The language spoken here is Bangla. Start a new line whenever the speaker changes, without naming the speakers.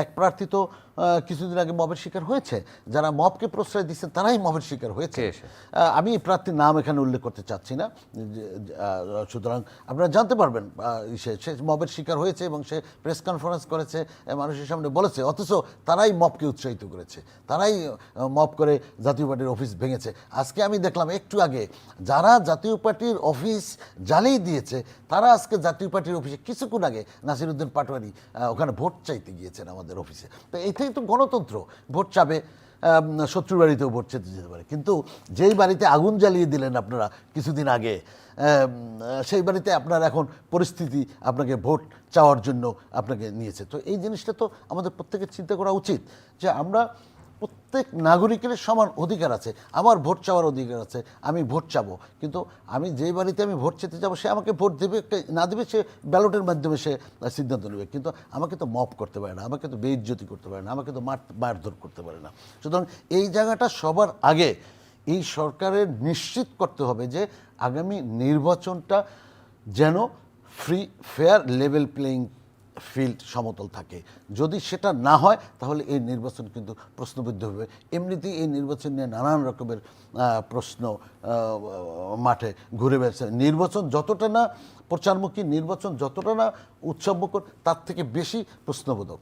এক প্রার্থী তো কিছুদিন আগে মবের শিকার হয়েছে, যারা মবকে প্রশ্রয় দিচ্ছেন তারাই মবের শিকার হয়েছে। আমি প্রার্থীর নাম এখানে উল্লেখ করতে চাচ্ছি না, সুতরাং আপনারা জানতে পারবেন সে মবের শিকার হয়েছে এবং সে প্রেস কনফারেন্স করেছে, মানুষের সামনে বলেছে, অথচ তারাই মবকে উৎসাহিত করেছে, তারাই মব করে জাতীয় পার্টির অফিস ভেঙেছে। আজকে আমি দেখলাম একটু আগে যারা জাতীয় পার্টির অফিস জ্বালিয়ে দিয়েছে তারা আজকে জাতীয় পার্টির অফিসে কিছুক্ষণ আগে নাসিরউদ্দিন পাটোয়ারি ওখানে ভোট চাইতে গিয়েছেন আমাদের অফিসে। তো এটাই তো গণতন্ত্র, ভোট চাবে, শত্রুর বাড়িতেও ভোট চেতে যেতে পারে, কিন্তু যেই বাড়িতে আগুন জ্বালিয়ে দিলেন আপনারা কিছুদিন আগে, সেই বাড়িতে আপনার এখন পরিস্থিতি আপনাকে ভোট চাওয়ার জন্য আপনাকে নিয়েছে। তো এই জিনিসটা তো আমাদের প্রত্যেকের চিন্তা করা উচিত যে আমরা প্রত্যেক নাগরিকের সমান অধিকার আছে, আমার ভোট চাওয়ার অধিকার আছে, আমি ভোট চাবো, কিন্তু আমি যেই বাড়িতে আমি ভোট চেতে যাবো সে আমাকে ভোট দেবে না দেবে সে ব্যালটের মাধ্যমে সে সিদ্ধান্ত নেবে, কিন্তু আমাকে তো মব করতে পারে না, আমাকে তো বেইজ্জতি করতে পারে না, আমাকে তো মারধর করতে পারে না। সুতরাং এই জায়গাটা সবার আগে এই সরকারের নিশ্চিত করতে হবে যে আগামী নির্বাচনটা যেন free, fair, level playing field, সমতল থাকে। যদি সেটা না হয় তাহলে এই নির্বাচন কিন্তু প্রশ্নবিদ্ধ হবে। এমনিতেই এই নির্বাচন নিয়ে নানান রকমের প্রশ্ন মাঠে ঘুরে বেড়াচ্ছে। নির্বাচন যতটা না প্রচারমুখী, নির্বাচন যতটা না উৎসবমুখর, তার থেকে বেশি প্রশ্নবোধক।